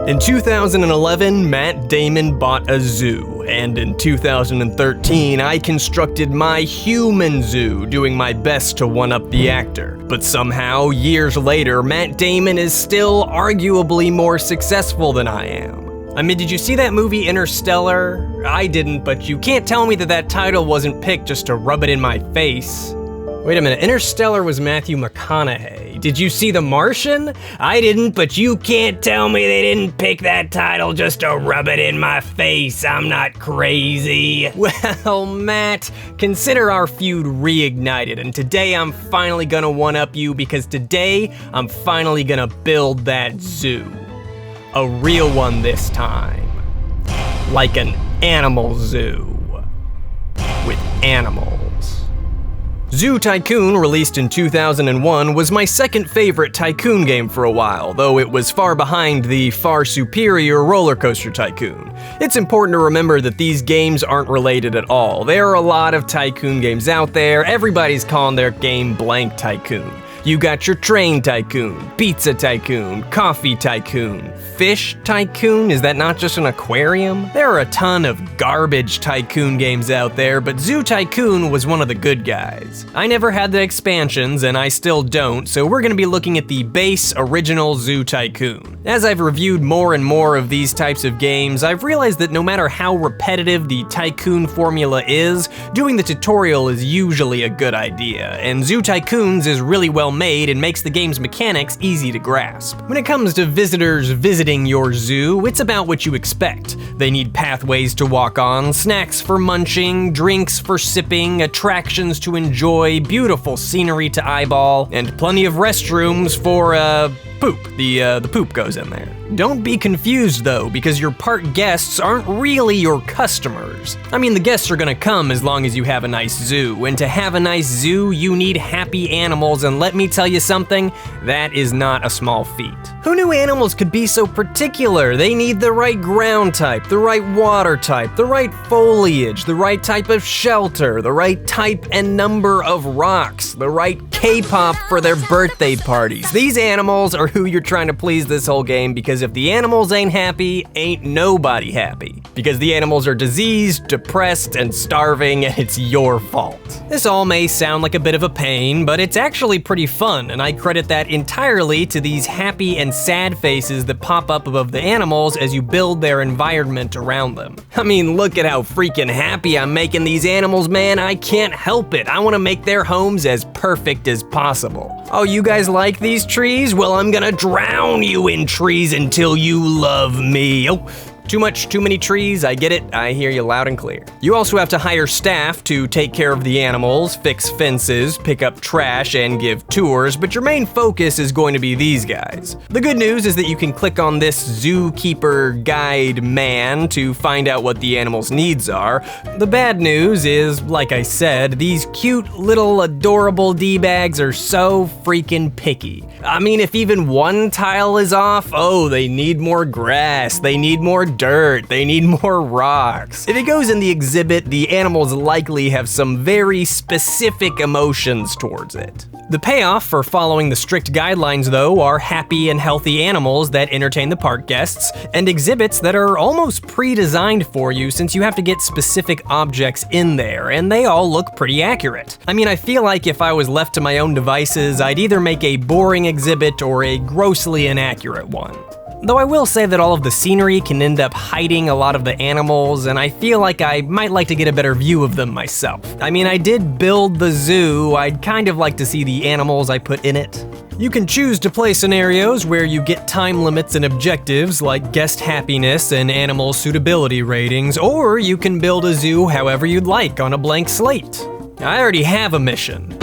In 2011, Matt Damon bought a zoo, and in 2013, I constructed my human zoo, doing my best to one-up the actor. But somehow, years later, Matt Damon is still arguably more successful than I am. I mean, did you see that movie Interstellar? I didn't, but you can't tell me that that title wasn't picked just to rub it in my face. Wait a minute, Interstellar was Matthew McConaughey. Did you see The Martian? I didn't, but you can't tell me they didn't pick that title just to rub it in my face. I'm not crazy. Well, Matt, consider our feud reignited, and today I'm finally gonna one-up you because today I'm finally gonna build that zoo. A real one this time. Like an animal zoo. With animals. Zoo Tycoon, released in 2001, was my second favorite Tycoon game for a while, though it was far behind the far superior Roller Coaster Tycoon. It's important to remember that these games aren't related at all. There are a lot of Tycoon games out there. Everybody's calling their game blank Tycoon. You got your Train Tycoon, Pizza Tycoon, Coffee Tycoon, Fish Tycoon? Is that not just an aquarium? There are a ton of garbage Tycoon games out there, but Zoo Tycoon was one of the good guys. I never had the expansions, and I still don't, so we're gonna be looking at the base original Zoo Tycoon. As I've reviewed more and more of these types of games, I've realized that no matter how repetitive the Tycoon formula is, doing the tutorial is usually a good idea, and Zoo Tycoon's is really well made and makes the game's mechanics easy to grasp. When it comes to visitors visiting your zoo, it's about what you expect. They need pathways to walk on, snacks for munching, drinks for sipping, attractions to enjoy, beautiful scenery to eyeball, and plenty of restrooms for, poop. The poop goes in there. Don't be confused though, because your park guests aren't really your customers. I mean, the guests are gonna come as long as you have a nice zoo, and to have a nice zoo, you need happy animals, and let me tell you something, that is not a small feat. Who knew animals could be so particular? They need the right ground type, the right water type, the right foliage, the right type of shelter, the right type and number of rocks, the right K-pop for their birthday parties. These animals are who you're trying to please this whole game, because if the animals ain't happy, ain't nobody happy. Because the animals are diseased, depressed, and starving, and it's your fault. This all may sound like a bit of a pain, but it's actually pretty fun, and I credit that entirely to these happy and sad faces that pop up above the animals as you build their environment around them. I mean, look at how freaking happy I'm making these animals, man. I can't help it. I want to make their homes as perfect as possible. Oh, you guys like these trees? Well, I'm gonna drown you in trees until you love me. Oh, too many trees, I get it, I hear you loud and clear. You also have to hire staff to take care of the animals, fix fences, pick up trash, and give tours, but your main focus is going to be these guys. The good news is that you can click on this zookeeper guide man to find out what the animals' needs are. The bad news is, like I said, these cute little adorable D-bags are so freaking picky. I mean, if even one tile is off, oh, they need more grass, they need more dirt, they need more rocks. If it goes in the exhibit, the animals likely have some very specific emotions towards it. The payoff for following the strict guidelines, though, are happy and healthy animals that entertain the park guests, and exhibits that are almost pre-designed for you since you have to get specific objects in there, and they all look pretty accurate. I mean, I feel like if I was left to my own devices, I'd either make a boring exhibit or a grossly inaccurate one. Though I will say that all of the scenery can end up hiding a lot of the animals, and I feel like I might like to get a better view of them myself. I mean, I did build the zoo, I'd kind of like to see the animals I put in it. You can choose to play scenarios where you get time limits and objectives like guest happiness and animal suitability ratings, or you can build a zoo however you'd like on a blank slate. I already have a mission.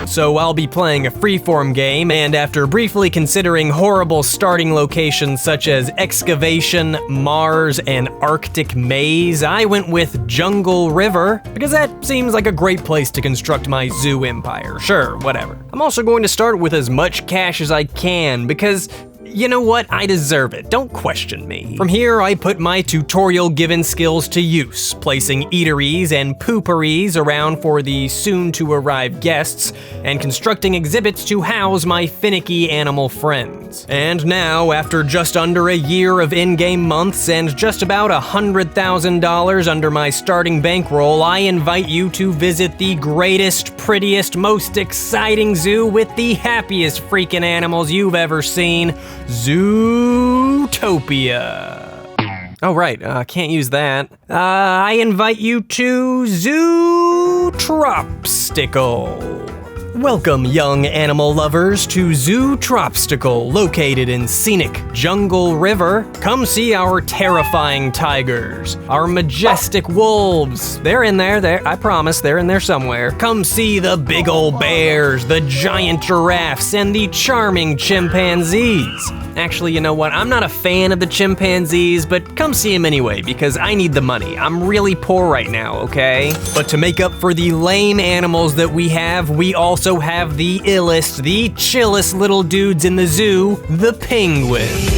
So I'll be playing a freeform game, and after briefly considering horrible starting locations such as Excavation, Mars, and Arctic Maze, I went with Jungle River, because that seems like a great place to construct my zoo empire. Sure, whatever. I'm also going to start with as much cash as I can, because you know what? I deserve it. Don't question me. From here, I put my tutorial-given skills to use, placing eateries and pooperies around for the soon-to-arrive guests, and constructing exhibits to house my finicky animal friends. And now, after just under a year of in-game months and just about $100,000 under my starting bankroll, I invite you to visit the greatest, prettiest, most exciting zoo with the happiest freaking animals you've ever seen, Zootopia. Oh right, can't use that. I invite you to Zootropsicle. Welcome, young animal lovers, to Zootropsicle, located in scenic Jungle River. Come see our terrifying tigers, our majestic wolves. They're in there, I promise, they're in there somewhere. Come see the big old bears, the giant giraffes, and the charming chimpanzees. Actually, you know what? I'm not a fan of the chimpanzees, but come see them anyway, because I need the money. I'm really poor right now, okay? But to make up for the lame animals that we also have the illest, the chillest little dudes in the zoo, the penguins.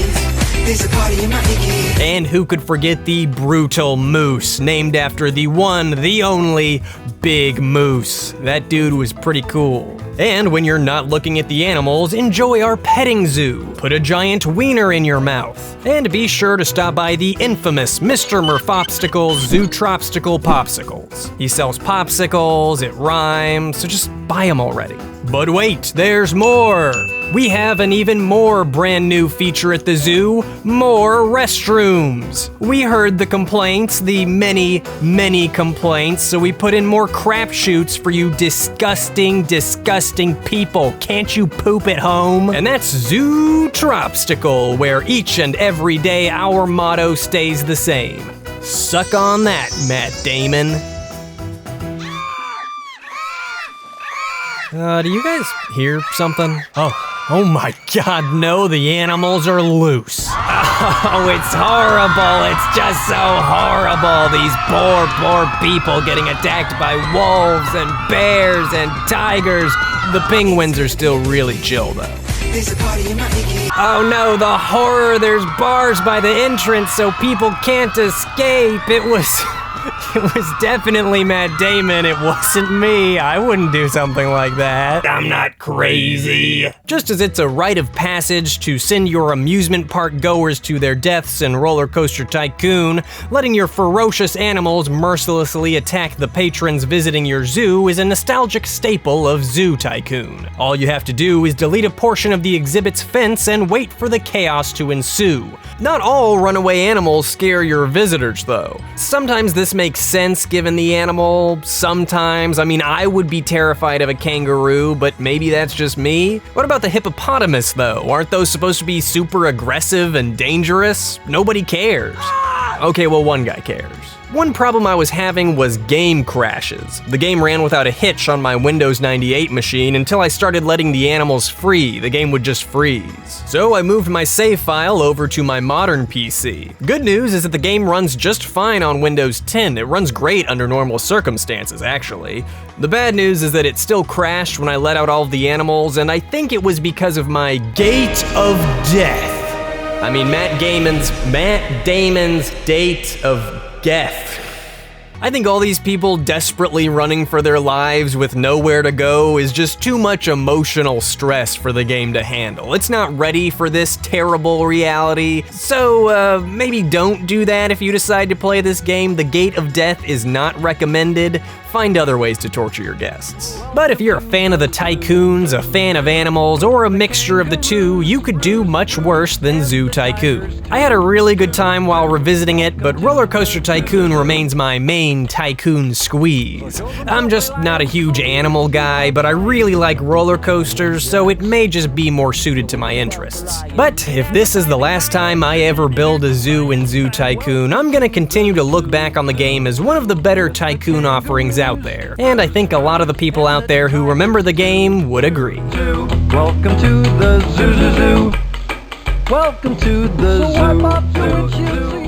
And who could forget the brutal moose, named after the one, the only, Big Moose. That dude was pretty cool. And when you're not looking at the animals, enjoy our petting zoo. Put a giant wiener in your mouth. And be sure to stop by the infamous Mr. Murphopsticle's Zootropsicle Popsicles. He sells popsicles, it rhymes, so just buy them already. But wait, there's more! We have an even more brand new feature at the zoo, more restrooms. We heard the complaints, the many, many complaints, so we put in more crap shoots for you disgusting, disgusting people. Can't you poop at home? And that's Zootropsicle, where each and every day our motto stays the same. Suck on that, Matt Damon. Do you guys hear something? Oh my God, no, the animals are loose. Oh, it's horrible, it's just so horrible. These poor people getting attacked by wolves and bears and tigers. The penguins are still really chill though. Oh no, the horror, there's bars by the entrance so people can't escape. It was definitely Matt Damon, it wasn't me. I wouldn't do something like that. I'm not crazy. Just as it's a rite of passage to send your amusement park goers to their deaths in Roller Coaster Tycoon, letting your ferocious animals mercilessly attack the patrons visiting your zoo is a nostalgic staple of Zoo Tycoon. All you have to do is delete a portion of the exhibit's fence and wait for the chaos to ensue. Not all runaway animals scare your visitors though. Sometimes this makes sense given the animal, sometimes. I mean, I would be terrified of a kangaroo, but maybe that's just me. What about the hippopotamus though? Aren't those supposed to be super aggressive and dangerous? Nobody cares. Okay, well, one guy cares. One problem I was having was game crashes. The game ran without a hitch on my Windows 98 machine until I started letting the animals free. The game would just freeze. So I moved my save file over to my modern PC. Good news is that the game runs just fine on Windows 10. It runs great under normal circumstances, actually. The bad news is that it still crashed when I let out all of the animals, and I think it was because of my Gate of Death. I mean, Matt Damon's date of death. I think all these people desperately running for their lives with nowhere to go is just too much emotional stress for the game to handle. It's not ready for this terrible reality, so maybe don't do that if you decide to play this game. The Gate of Death is not recommended. Find other ways to torture your guests. But if you're a fan of the tycoons, a fan of animals, or a mixture of the two, you could do much worse than Zoo Tycoon. I had a really good time while revisiting it, but Roller Coaster Tycoon remains my main tycoon squeeze. I'm just not a huge animal guy, but I really like roller coasters, so it may just be more suited to my interests. But if this is the last time I ever build a zoo in Zoo Tycoon, I'm gonna continue to look back on the game as one of the better tycoon offerings out there. And I think a lot of the people out there who remember the game would agree. Welcome to the zoo. Welcome to the zoo.